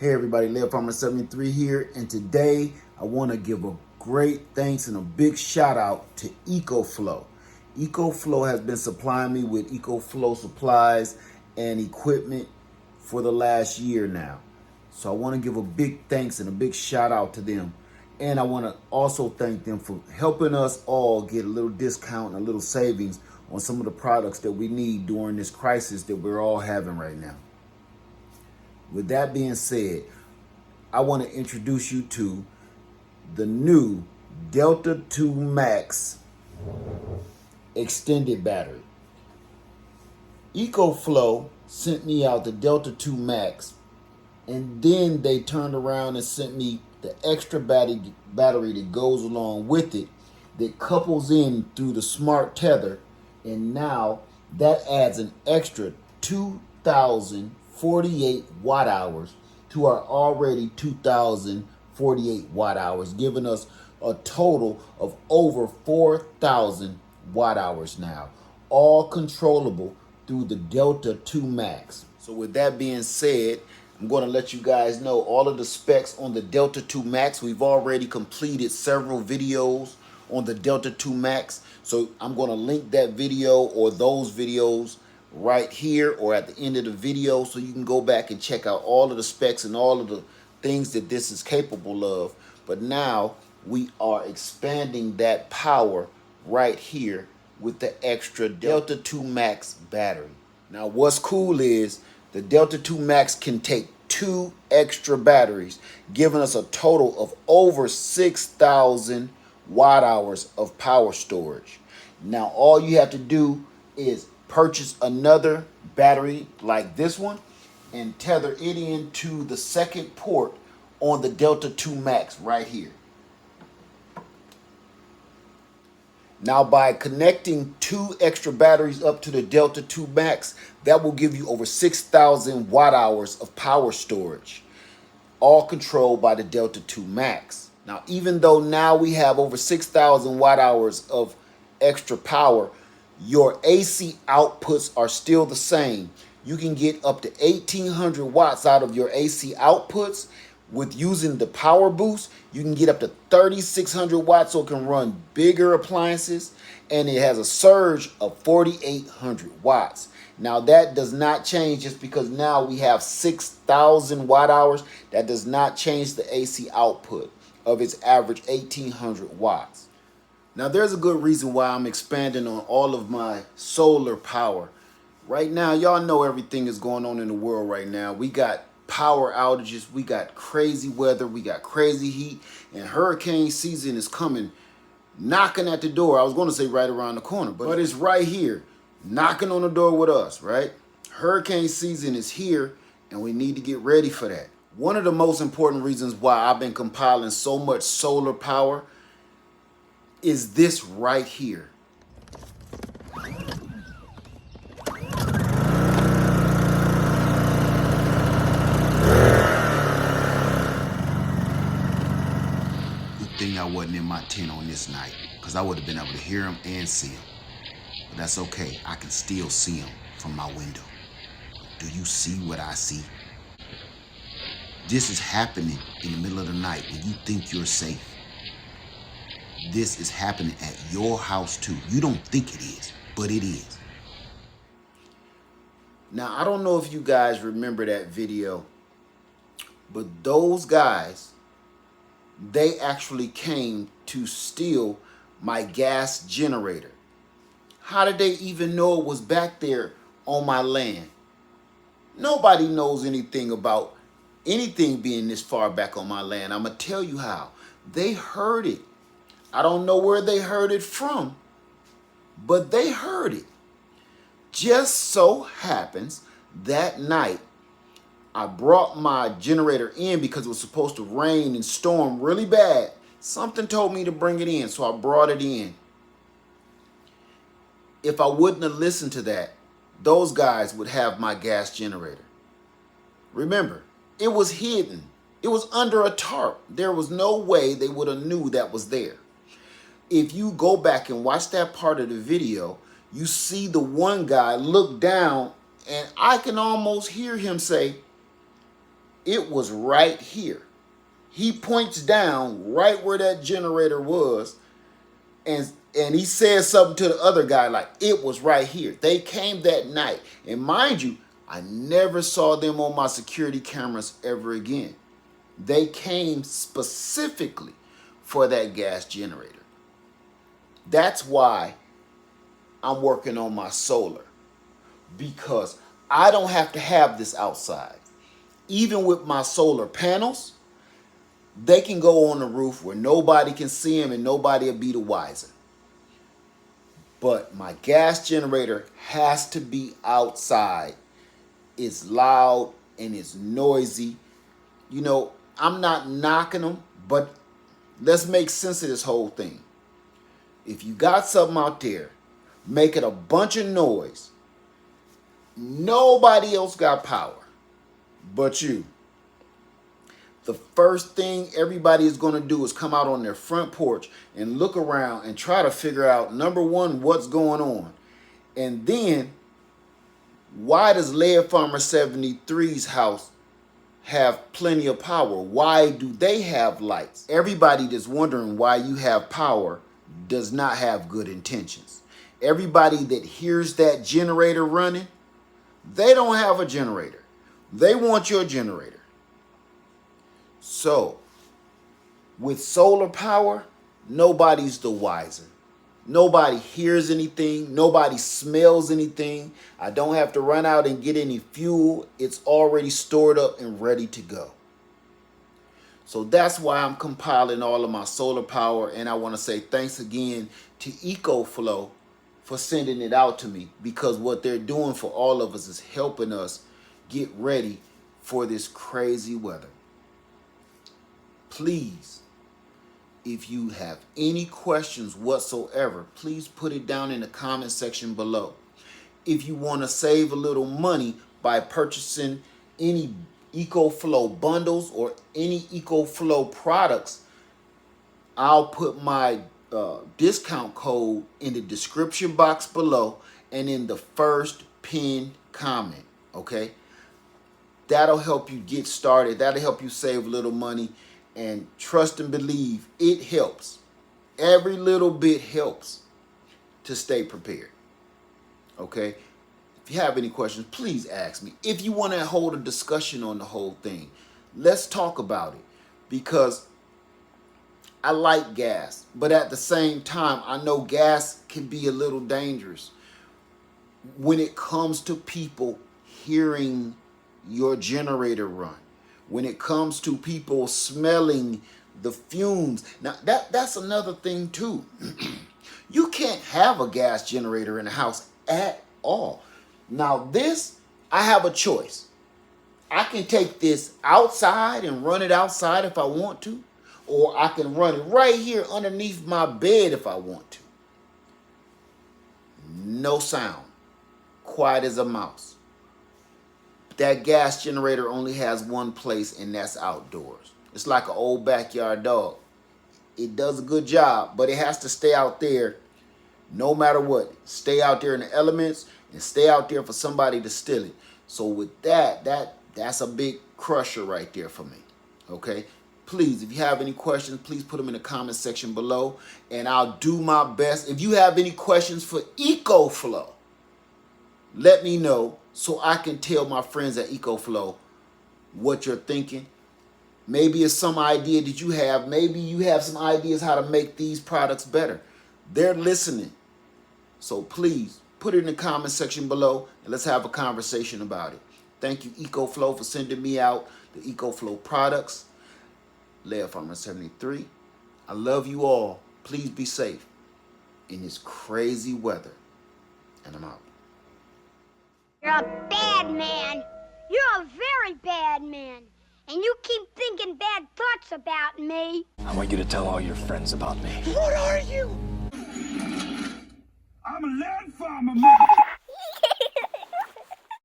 Hey everybody, Lead Farmer 73 here, and today I want to give a great thanks and a big shout out to EcoFlow. EcoFlow has been supplying me with EcoFlow supplies and equipment for the last year now. So I want to give a big thanks and a big shout out to them. And I want to also thank them for helping us all get a little discount and a little savings on some of the products that we need during this crisis that we're all having right now. With that being said, I want to introduce you to the new Delta 2 Max extended battery. EcoFlow sent me out the Delta 2 Max, and then they turned around and sent me the extra battery that goes along with it, that couples in through the smart tether, and now that adds an extra 2,048 watt hours to our already 2,048 watt hours, giving us a total of over 4,000 watt hours now, all controllable through the Delta 2 Max. So with that being said, I'm going to let you guys know all of the specs on the Delta 2 Max. We've already completed several videos on the Delta 2 Max, so I'm going to link that video or those videos right here or at the end of the video, so you can go back and check out all of the specs and all of the things that this is capable of. But now we are expanding that power right here with the extra Delta 2 Max battery. Now what's cool is the Delta 2 Max can take 2 extra batteries, giving us a total of over 6,000 watt hours of power storage. Now all you have to do is purchase another battery like this one and tether it into the second port on the Delta 2 Max right here. Now by connecting 2 extra batteries up to the Delta 2 Max, that will give you over 6,000 watt hours of power storage, all controlled by the Delta 2 Max. Now even though now we have over 6,000 watt hours of extra power, your AC outputs are still the same. You can get up to 1,800 watts out of your AC outputs. With using the power boost, you can get up to 3,600 watts, so it can run bigger appliances, and it has a surge of 4,800 watts. Now that does not change just because now we have 6,000 watt hours. That does not change the AC output of its average 1,800 watts. Now there's a good reason why I'm expanding on all of my solar power. Right now, y'all know everything is going on in the world right now. We got power outages, we got crazy weather, we got crazy heat, and hurricane season is coming, knocking at the door. I was going to say right around the corner, but it's right here, knocking on the door with us, right? Hurricane season is here, and we need to get ready for that. One of the most important reasons why I've been compiling so much solar power is this right here. Thing I wasn't in my tent on this night, because I would have been able to hear him and see him. But that's okay, I can still see him from my window. Do you see what I see? This is happening in the middle of the night when you think you're safe. This is happening at your house too. You don't think it is, but it is. Now I don't know if you guys remember that video, but those guys, they actually came to steal my gas generator. How did they even know it was back there on my land? Nobody knows anything about anything being this far back on my land. I'm going to tell you how. They heard it. I don't know where they heard it from, but they heard it. Just so happens that night, I brought my generator in because it was supposed to rain and storm really bad. Something told me to bring it in, so I brought it in. If I wouldn't have listened to that, those guys would have my gas generator. Remember, it was hidden. It was under a tarp. There was no way they would have knew that was there. If you go back and watch that part of the video, you see the one guy look down, and I can almost hear him say, It was right here. He points down right where that generator was, and he says something to the other guy like, it was right here. They came that night. And mind you, I never saw them on my security cameras ever again. They came specifically for that gas generator. That's why I'm working on my solar, because I don't have to have this outside. Even with my solar panels, they can go on the roof where nobody can see them and nobody will be the wiser. But my gas generator has to be outside. It's loud and it's noisy. You know, I'm not knocking them, but let's make sense of this whole thing. If you got something out there making a bunch of noise, nobody else got power but you. The first thing everybody is going to do is come out on their front porch and look around and try to figure out, number one, what's going on. And then, why does Lead Farmer 73's house have plenty of power? Why do they have lights? Everybody that's wondering why you have power does not have good intentions. Everybody that hears that generator running, they don't have a generator. They want your generator. So, with solar power, nobody's the wiser. Nobody hears anything. Nobody smells anything. I don't have to run out and get any fuel. It's already stored up and ready to go. So that's why I'm compiling all of my solar power. And I want to say thanks again to EcoFlow for sending it out to me, because what they're doing for all of us is helping us get ready for this crazy weather. Please, if you have any questions whatsoever, please put it down in the comment section below. If you want to save a little money by purchasing any EcoFlow bundles or any EcoFlow products, I'll put my discount code in the description box below and in the first pinned comment, okay? That'll help you get started. That'll help you save a little money. And trust and believe, it helps. Every little bit helps to stay prepared. Okay? If you have any questions, please ask me. If you want to hold a discussion on the whole thing, let's talk about it. Because I like gas, but at the same time, I know gas can be a little dangerous when it comes to people hearing your generator run. When it comes to people smelling the fumes. Now, that's another thing too. You can't have a gas generator in the house at all. Now this, I have a choice. I can take this outside and run it outside if I want to, or I can run it right here underneath my bed if I want to. No sound. Quiet as a mouse. That gas generator only has one place, and that's outdoors. It's like an old backyard dog. It does a good job, but it has to stay out there no matter what. Stay out there in the elements and stay out there for somebody to steal it. So with that's a big crusher right there for me. Okay? Please, if you have any questions, please put them in the comment section below, and I'll do my best. If you have any questions for EcoFlow, let me know, so I can tell my friends at EcoFlow what you're thinking. Maybe it's some idea that you have. Maybe you have some ideas how to make these products better. They're listening. So please put it in the comment section below and let's have a conversation about it. Thank you, EcoFlow, for sending me out the EcoFlow products. Lead Farmer 73. I love you all. Please be safe in this crazy weather. And I'm out. You're a bad man. You're a very bad man. And you keep thinking bad thoughts about me. I want you to tell all your friends about me. What are you? I'm a land farmer, motherfucker.